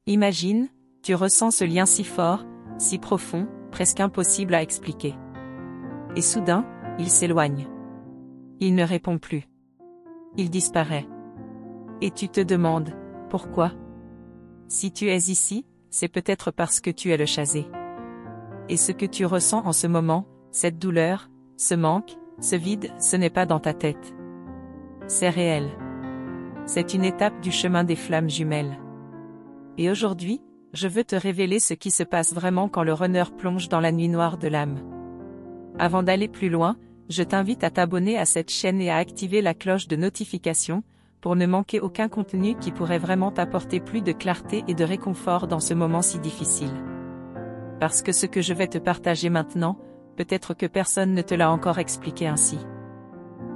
Imagine, tu ressens ce lien si fort, si profond, presque impossible à expliquer. Et soudain, il s'éloigne. Il ne répond plus. Il disparaît. Et tu te demandes, pourquoi? Si tu es ici, c'est peut-être parce que tu es le chasé. Et ce que tu ressens en ce moment, cette douleur, ce manque, ce vide, ce n'est pas dans ta tête. C'est réel. C'est une étape du chemin des flammes jumelles. Et aujourd'hui, je veux te révéler ce qui se passe vraiment quand le runner plonge dans la nuit noire de l'âme. Avant d'aller plus loin, je t'invite à t'abonner à cette chaîne et à activer la cloche de notification, pour ne manquer aucun contenu qui pourrait vraiment t'apporter plus de clarté et de réconfort dans ce moment si difficile. Parce que ce que je vais te partager maintenant, peut-être que personne ne te l'a encore expliqué ainsi.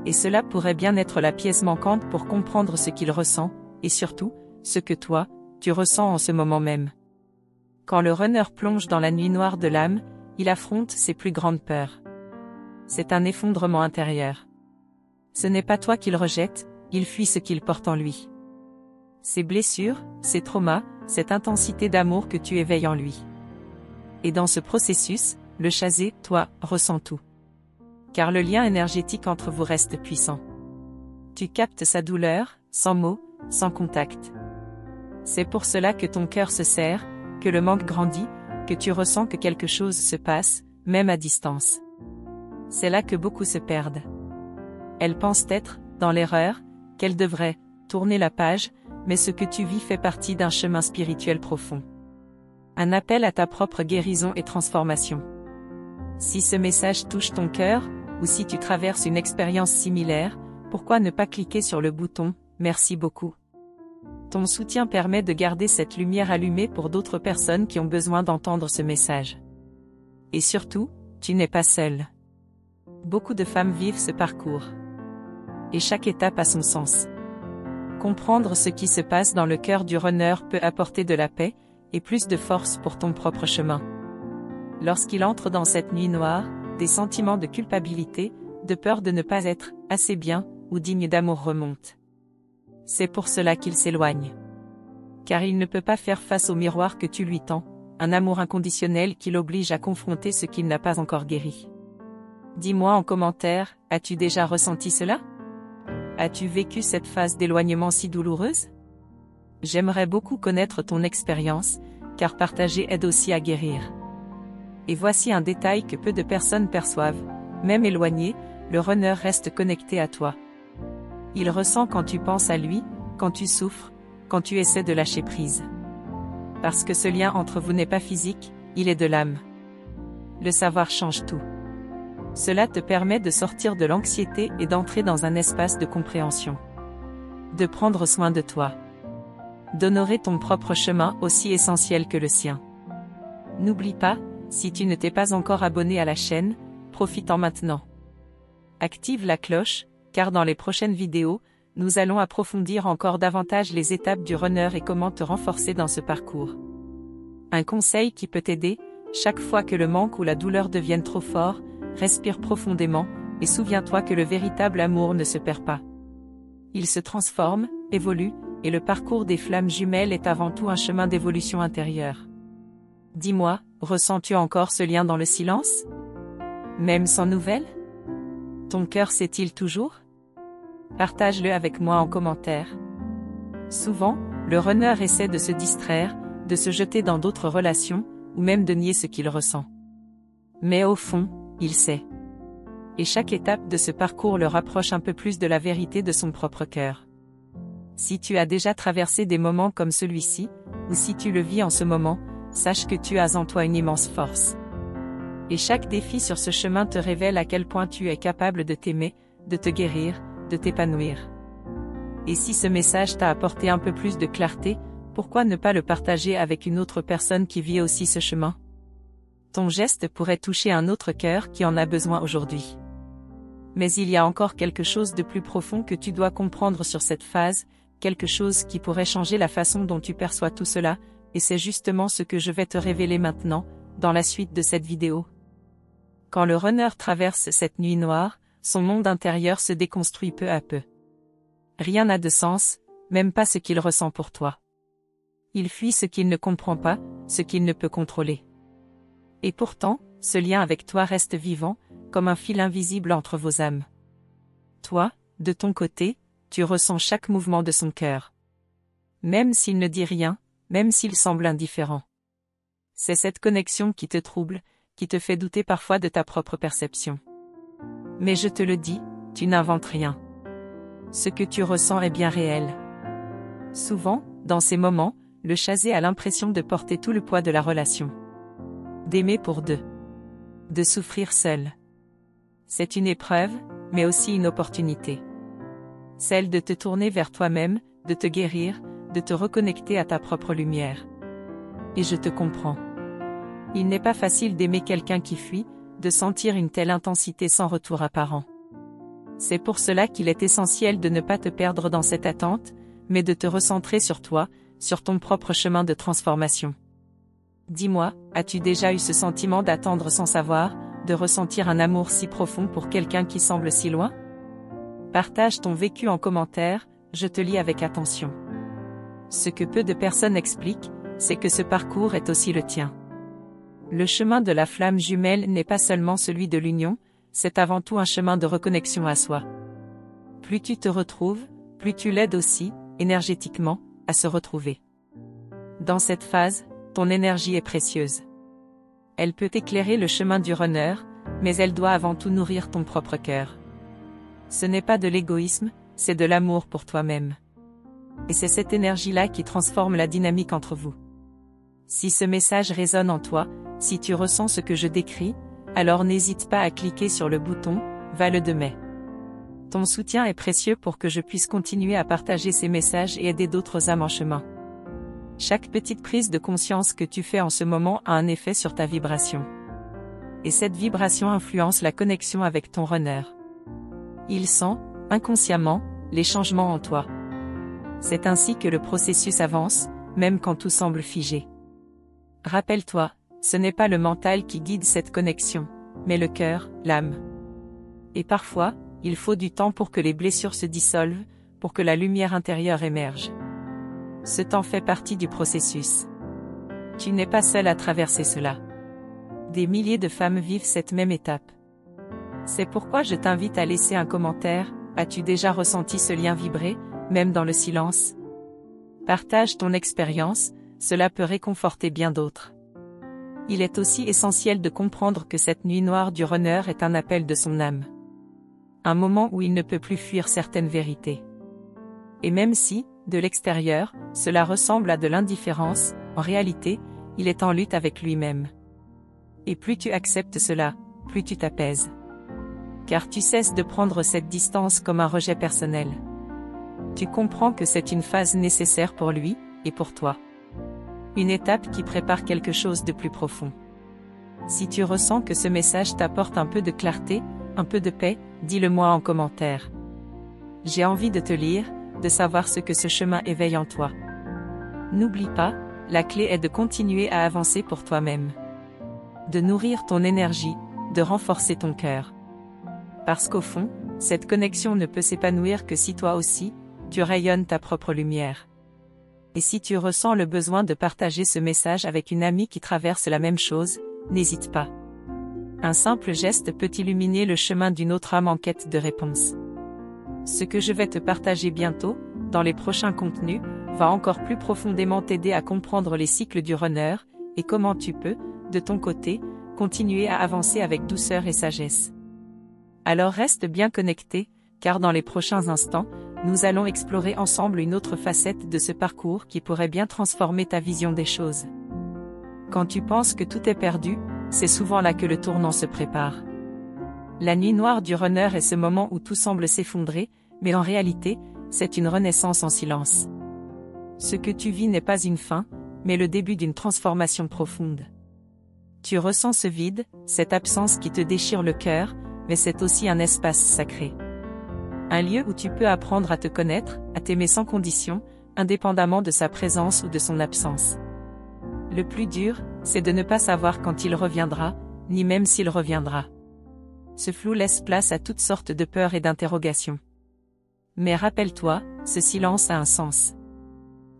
Et cela pourrait bien être la pièce manquante pour comprendre ce qu'il ressent, et surtout, ce que toi, tu ressens en ce moment même. Quand le runner plonge dans la nuit noire de l'âme, il affronte ses plus grandes peurs. C'est un effondrement intérieur. Ce n'est pas toi qu'il rejette, il fuit ce qu'il porte en lui. Ses blessures, ses traumas, cette intensité d'amour que tu éveilles en lui. Et dans ce processus, le chasé, toi, ressens tout. Car le lien énergétique entre vous reste puissant. Tu captes sa douleur, sans mots, sans contact. C'est pour cela que ton cœur se serre, que le manque grandit, que tu ressens que quelque chose se passe, même à distance. C'est là que beaucoup se perdent. Elles pensent être, dans l'erreur, qu'elles devraient tourner la page, mais ce que tu vis fait partie d'un chemin spirituel profond. Un appel à ta propre guérison et transformation. Si ce message touche ton cœur, ou si tu traverses une expérience similaire, pourquoi ne pas cliquer sur le bouton « Merci beaucoup ». Ton soutien permet de garder cette lumière allumée pour d'autres personnes qui ont besoin d'entendre ce message. Et surtout, tu n'es pas seul. Beaucoup de femmes vivent ce parcours. Et chaque étape a son sens. Comprendre ce qui se passe dans le cœur du runner peut apporter de la paix, et plus de force pour ton propre chemin. Lorsqu'il entre dans cette nuit noire, des sentiments de culpabilité, de peur de ne pas être assez bien, ou digne d'amour remontent. C'est pour cela qu'il s'éloigne. Car il ne peut pas faire face au miroir que tu lui tends, un amour inconditionnel qui l'oblige à confronter ce qu'il n'a pas encore guéri. Dis-moi en commentaire, as-tu déjà ressenti cela? As-tu vécu cette phase d'éloignement si douloureuse? J'aimerais beaucoup connaître ton expérience, car partager aide aussi à guérir. Et voici un détail que peu de personnes perçoivent, même éloigné, le runner reste connecté à toi. Il ressent quand tu penses à lui, quand tu souffres, quand tu essaies de lâcher prise. Parce que ce lien entre vous n'est pas physique, il est de l'âme. Le savoir change tout. Cela te permet de sortir de l'anxiété et d'entrer dans un espace de compréhension. De prendre soin de toi. D'honorer ton propre chemin aussi essentiel que le sien. N'oublie pas, si tu ne t'es pas encore abonné à la chaîne, profite-en maintenant. Active la cloche, car dans les prochaines vidéos, nous allons approfondir encore davantage les étapes du runner et comment te renforcer dans ce parcours. Un conseil qui peut t'aider, chaque fois que le manque ou la douleur deviennent trop forts, respire profondément, et souviens-toi que le véritable amour ne se perd pas. Il se transforme, évolue, et le parcours des flammes jumelles est avant tout un chemin d'évolution intérieure. Dis-moi, ressens-tu encore ce lien dans le silence? Même sans nouvelles? Ton cœur sait-il toujours? Partage-le avec moi en commentaire. Souvent, le runner essaie de se distraire, de se jeter dans d'autres relations, ou même de nier ce qu'il ressent. Mais au fond, il sait. Et chaque étape de ce parcours le rapproche un peu plus de la vérité de son propre cœur. Si tu as déjà traversé des moments comme celui-ci, ou si tu le vis en ce moment, sache que tu as en toi une immense force. Et chaque défi sur ce chemin te révèle à quel point tu es capable de t'aimer, de te guérir, de t'épanouir. Et si ce message t'a apporté un peu plus de clarté, pourquoi ne pas le partager avec une autre personne qui vit aussi ce chemin? Ton geste pourrait toucher un autre cœur qui en a besoin aujourd'hui. Mais il y a encore quelque chose de plus profond que tu dois comprendre sur cette phase, quelque chose qui pourrait changer la façon dont tu perçois tout cela, et c'est justement ce que je vais te révéler maintenant, dans la suite de cette vidéo. Quand le runner traverse cette nuit noire, son monde intérieur se déconstruit peu à peu. Rien n'a de sens, même pas ce qu'il ressent pour toi. Il fuit ce qu'il ne comprend pas, ce qu'il ne peut contrôler. Et pourtant, ce lien avec toi reste vivant, comme un fil invisible entre vos âmes. Toi, de ton côté, tu ressens chaque mouvement de son cœur. Même s'il ne dit rien, même s'il semble indifférent. C'est cette connexion qui te trouble, qui te fait douter parfois de ta propre perception. Mais je te le dis, tu n'inventes rien. Ce que tu ressens est bien réel. Souvent, dans ces moments, le chasé a l'impression de porter tout le poids de la relation. D'aimer pour deux. De souffrir seul. C'est une épreuve, mais aussi une opportunité. Celle de te tourner vers toi-même, de te guérir, de te reconnecter à ta propre lumière. Et je te comprends. Il n'est pas facile d'aimer quelqu'un qui fuit, de sentir une telle intensité sans retour apparent. C'est pour cela qu'il est essentiel de ne pas te perdre dans cette attente, mais de te recentrer sur toi, sur ton propre chemin de transformation. Dis-moi, as-tu déjà eu ce sentiment d'attendre sans savoir, de ressentir un amour si profond pour quelqu'un qui semble si loin? Partage ton vécu en commentaire, je te lis avec attention. Ce que peu de personnes expliquent, c'est que ce parcours est aussi le tien. Le chemin de la flamme jumelle n'est pas seulement celui de l'union, c'est avant tout un chemin de reconnexion à soi. Plus tu te retrouves, plus tu l'aides aussi, énergétiquement, à se retrouver. Dans cette phase, ton énergie est précieuse. Elle peut éclairer le chemin du runner, mais elle doit avant tout nourrir ton propre cœur. Ce n'est pas de l'égoïsme, c'est de l'amour pour toi-même. Et c'est cette énergie-là qui transforme la dynamique entre vous. Si ce message résonne en toi, si tu ressens ce que je décris, alors n'hésite pas à cliquer sur le bouton « Vale de mai ». Ton soutien est précieux pour que je puisse continuer à partager ces messages et aider d'autres âmes en chemin. Chaque petite prise de conscience que tu fais en ce moment a un effet sur ta vibration. Et cette vibration influence la connexion avec ton runner. Il sent, inconsciemment, les changements en toi. C'est ainsi que le processus avance, même quand tout semble figé. Rappelle-toi, ce n'est pas le mental qui guide cette connexion, mais le cœur, l'âme. Et parfois, il faut du temps pour que les blessures se dissolvent, pour que la lumière intérieure émerge. Ce temps fait partie du processus. Tu n'es pas seul à traverser cela. Des milliers de femmes vivent cette même étape. C'est pourquoi je t'invite à laisser un commentaire. As-tu déjà ressenti ce lien vibrer, même dans le silence? Partage ton expérience, cela peut réconforter bien d'autres. Il est aussi essentiel de comprendre que cette nuit noire du runner est un appel de son âme. Un moment où il ne peut plus fuir certaines vérités. Et même si, de l'extérieur, cela ressemble à de l'indifférence, en réalité, il est en lutte avec lui-même. Et plus tu acceptes cela, plus tu t'apaises. Car tu cesses de prendre cette distance comme un rejet personnel. Tu comprends que c'est une phase nécessaire pour lui, et pour toi. Une étape qui prépare quelque chose de plus profond. Si tu ressens que ce message t'apporte un peu de clarté, un peu de paix, dis-le-moi en commentaire. J'ai envie de te lire, de savoir ce que ce chemin éveille en toi. N'oublie pas, la clé est de continuer à avancer pour toi-même. De nourrir ton énergie, de renforcer ton cœur. Parce qu'au fond, cette connexion ne peut s'épanouir que si toi aussi, tu rayonnes ta propre lumière. Et si tu ressens le besoin de partager ce message avec une amie qui traverse la même chose, n'hésite pas. Un simple geste peut illuminer le chemin d'une autre âme en quête de réponse. Ce que je vais te partager bientôt, dans les prochains contenus, va encore plus profondément t'aider à comprendre les cycles du runner, et comment tu peux, de ton côté, continuer à avancer avec douceur et sagesse. Alors reste bien connecté, car dans les prochains instants, nous allons explorer ensemble une autre facette de ce parcours qui pourrait bien transformer ta vision des choses. Quand tu penses que tout est perdu, c'est souvent là que le tournant se prépare. La nuit noire du runner est ce moment où tout semble s'effondrer, mais en réalité, c'est une renaissance en silence. Ce que tu vis n'est pas une fin, mais le début d'une transformation profonde. Tu ressens ce vide, cette absence qui te déchire le cœur, mais c'est aussi un espace sacré. Un lieu où tu peux apprendre à te connaître, à t'aimer sans condition, indépendamment de sa présence ou de son absence. Le plus dur, c'est de ne pas savoir quand il reviendra, ni même s'il reviendra. Ce flou laisse place à toutes sortes de peurs et d'interrogations. Mais rappelle-toi, ce silence a un sens.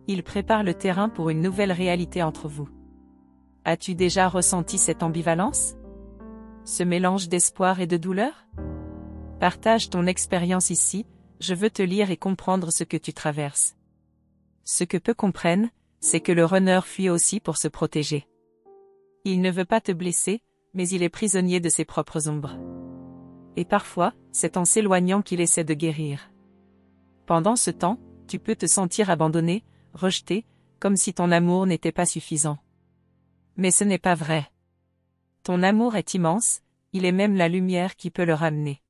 Il prépare le terrain pour une nouvelle réalité entre vous. As-tu déjà ressenti cette ambivalence? Ce mélange d'espoir et de douleur? Partage ton expérience ici, je veux te lire et comprendre ce que tu traverses. Ce que peu comprennent, c'est que le runner fuit aussi pour se protéger. Il ne veut pas te blesser, mais il est prisonnier de ses propres ombres. Et parfois, c'est en s'éloignant qu'il essaie de guérir. Pendant ce temps, tu peux te sentir abandonné, rejeté, comme si ton amour n'était pas suffisant. Mais ce n'est pas vrai. Ton amour est immense, il est même la lumière qui peut le ramener.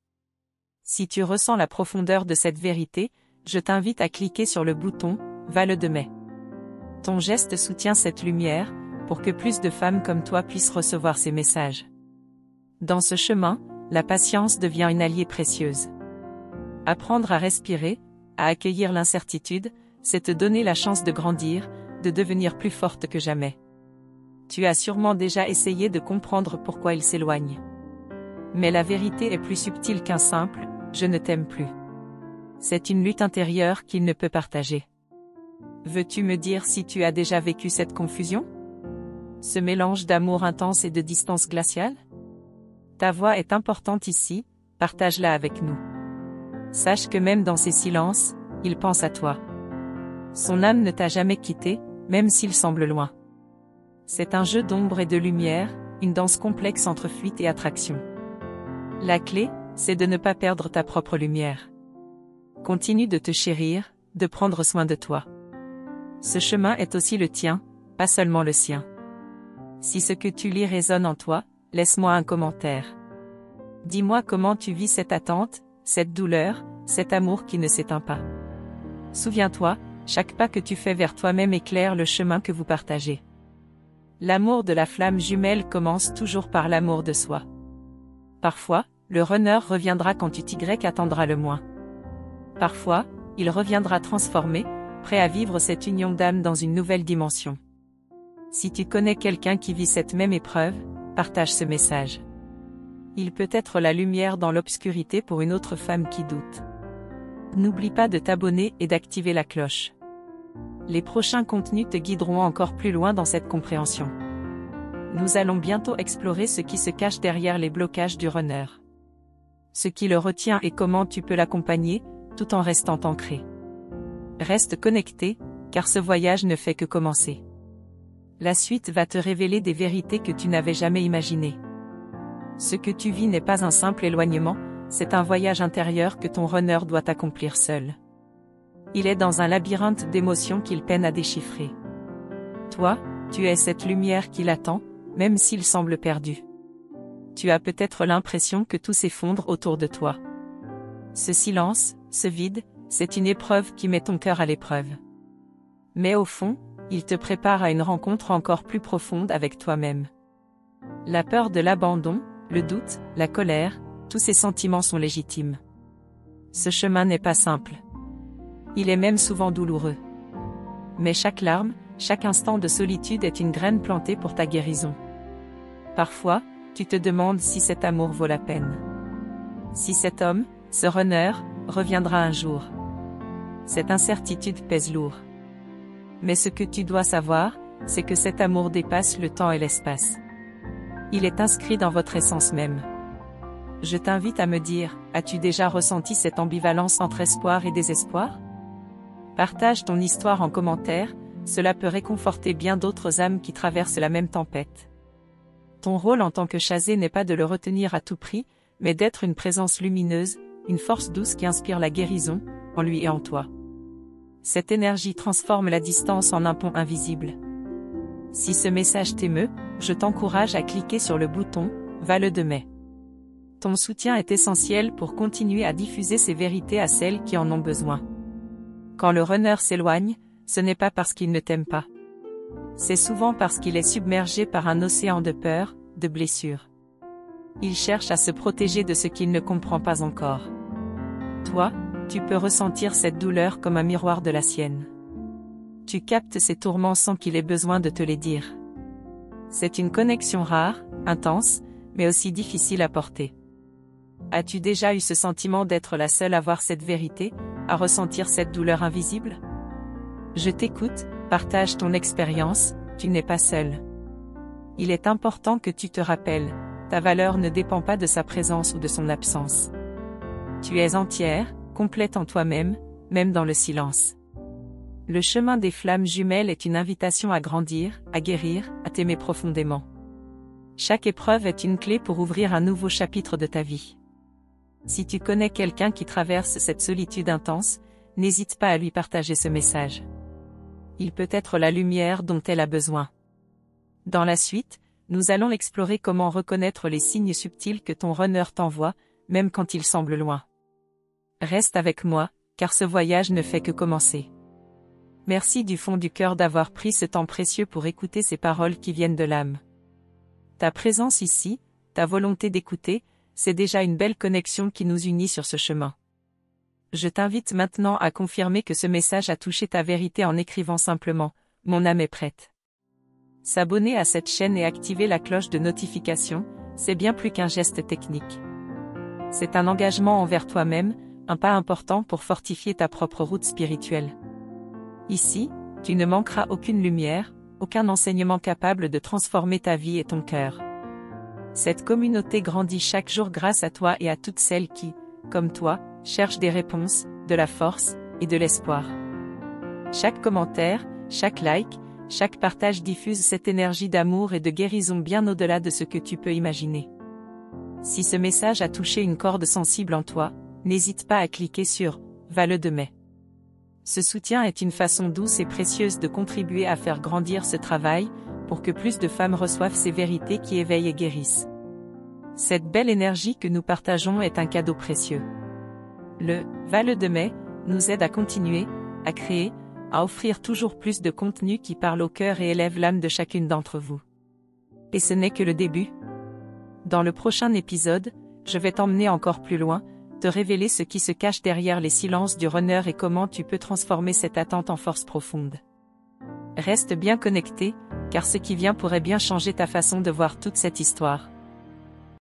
Si tu ressens la profondeur de cette vérité, je t'invite à cliquer sur le bouton « Vale de mai ». Ton geste soutient cette lumière, pour que plus de femmes comme toi puissent recevoir ces messages. Dans ce chemin, la patience devient une alliée précieuse. Apprendre à respirer, à accueillir l'incertitude, c'est te donner la chance de grandir, de devenir plus forte que jamais. Tu as sûrement déjà essayé de comprendre pourquoi il s'éloigne. Mais la vérité est plus subtile qu'un simple « je ne t'aime plus ». C'est une lutte intérieure qu'il ne peut partager. Veux-tu me dire si tu as déjà vécu cette confusion? Ce mélange d'amour intense et de distance glaciale? Ta voix est importante ici, partage-la avec nous. Sache que même dans ces silences, il pense à toi. Son âme ne t'a jamais quitté, même s'il semble loin. C'est un jeu d'ombre et de lumière, une danse complexe entre fuite et attraction. La clé, c'est de ne pas perdre ta propre lumière. Continue de te chérir, de prendre soin de toi. Ce chemin est aussi le tien, pas seulement le sien. Si ce que tu lis résonne en toi, laisse-moi un commentaire. Dis-moi comment tu vis cette attente, cette douleur, cet amour qui ne s'éteint pas. Souviens-toi, chaque pas que tu fais vers toi-même éclaire le chemin que vous partagez. L'amour de la flamme jumelle commence toujours par l'amour de soi. Parfois, le runner reviendra quand tu attendras le moins. Parfois, il reviendra transformé, prêt à vivre cette union d'âme dans une nouvelle dimension. Si tu connais quelqu'un qui vit cette même épreuve, partage ce message. Il peut être la lumière dans l'obscurité pour une autre femme qui doute. N'oublie pas de t'abonner et d'activer la cloche. Les prochains contenus te guideront encore plus loin dans cette compréhension. Nous allons bientôt explorer ce qui se cache derrière les blocages du runner. Ce qui le retient et comment tu peux l'accompagner, tout en restant ancré. Reste connecté, car ce voyage ne fait que commencer. La suite va te révéler des vérités que tu n'avais jamais imaginées. Ce que tu vis n'est pas un simple éloignement, c'est un voyage intérieur que ton runner doit accomplir seul. Il est dans un labyrinthe d'émotions qu'il peine à déchiffrer. Toi, tu es cette lumière qui l'attend, même s'il semble perdu. Tu as peut-être l'impression que tout s'effondre autour de toi. Ce silence, ce vide, c'est une épreuve qui met ton cœur à l'épreuve. Mais au fond, il te prépare à une rencontre encore plus profonde avec toi-même. La peur de l'abandon, le doute, la colère, tous ces sentiments sont légitimes. Ce chemin n'est pas simple. Il est même souvent douloureux. Mais chaque larme, chaque instant de solitude est une graine plantée pour ta guérison. Parfois, tu te demandes si cet amour vaut la peine. Si cet homme, ce runner, reviendra un jour. Cette incertitude pèse lourd. Mais ce que tu dois savoir, c'est que cet amour dépasse le temps et l'espace. Il est inscrit dans votre essence même. Je t'invite à me dire, as-tu déjà ressenti cette ambivalence entre espoir et désespoir? Partage ton histoire en commentaire, cela peut réconforter bien d'autres âmes qui traversent la même tempête. Ton rôle en tant que chasé n'est pas de le retenir à tout prix, mais d'être une présence lumineuse, une force douce qui inspire la guérison, en lui et en toi. Cette énergie transforme la distance en un pont invisible. Si ce message t'émeut, je t'encourage à cliquer sur le bouton « Vale de mai ». Ton soutien est essentiel pour continuer à diffuser ces vérités à celles qui en ont besoin. Quand le runner s'éloigne, ce n'est pas parce qu'il ne t'aime pas. C'est souvent parce qu'il est submergé par un océan de peur, de blessures. Il cherche à se protéger de ce qu'il ne comprend pas encore. Toi, tu peux ressentir cette douleur comme un miroir de la sienne. Tu captes ses tourments sans qu'il ait besoin de te les dire. C'est une connexion rare, intense, mais aussi difficile à porter. As-tu déjà eu ce sentiment d'être la seule à voir cette vérité, à ressentir cette douleur invisible? Je t'écoute, partage ton expérience, tu n'es pas seul. Il est important que tu te rappelles, ta valeur ne dépend pas de sa présence ou de son absence. Tu es entière, complète en toi-même, même dans le silence. Le chemin des flammes jumelles est une invitation à grandir, à guérir, à t'aimer profondément. Chaque épreuve est une clé pour ouvrir un nouveau chapitre de ta vie. Si tu connais quelqu'un qui traverse cette solitude intense, n'hésite pas à lui partager ce message. Il peut être la lumière dont elle a besoin. Dans la suite, nous allons explorer comment reconnaître les signes subtils que ton runner t'envoie, même quand il semble loin. Reste avec moi, car ce voyage ne fait que commencer. Merci du fond du cœur d'avoir pris ce temps précieux pour écouter ces paroles qui viennent de l'âme. Ta présence ici, ta volonté d'écouter, c'est déjà une belle connexion qui nous unit sur ce chemin. Je t'invite maintenant à confirmer que ce message a touché ta vérité en écrivant simplement « Mon âme est prête ». S'abonner à cette chaîne et activer la cloche de notification, c'est bien plus qu'un geste technique. C'est un engagement envers toi-même, un pas important pour fortifier ta propre route spirituelle. Ici, tu ne manqueras aucune lumière, aucun enseignement capable de transformer ta vie et ton cœur. Cette communauté grandit chaque jour grâce à toi et à toutes celles qui, comme toi, cherchent des réponses, de la force et de l'espoir. Chaque commentaire, chaque like, chaque partage diffuse cette énergie d'amour et de guérison bien au-delà de ce que tu peux imaginer. Si ce message a touché une corde sensible en toi, n'hésite pas à cliquer sur « Va-le de mai ». Ce soutien est une façon douce et précieuse de contribuer à faire grandir ce travail, pour que plus de femmes reçoivent ces vérités qui éveillent et guérissent. Cette belle énergie que nous partageons est un cadeau précieux. Le « Va-le de mai » nous aide à continuer, à créer, à offrir toujours plus de contenu qui parle au cœur et élève l'âme de chacune d'entre vous. Et ce n'est que le début. Dans le prochain épisode, je vais t'emmener encore plus loin, te révéler ce qui se cache derrière les silences du runner et comment tu peux transformer cette attente en force profonde. Reste bien connecté, car ce qui vient pourrait bien changer ta façon de voir toute cette histoire.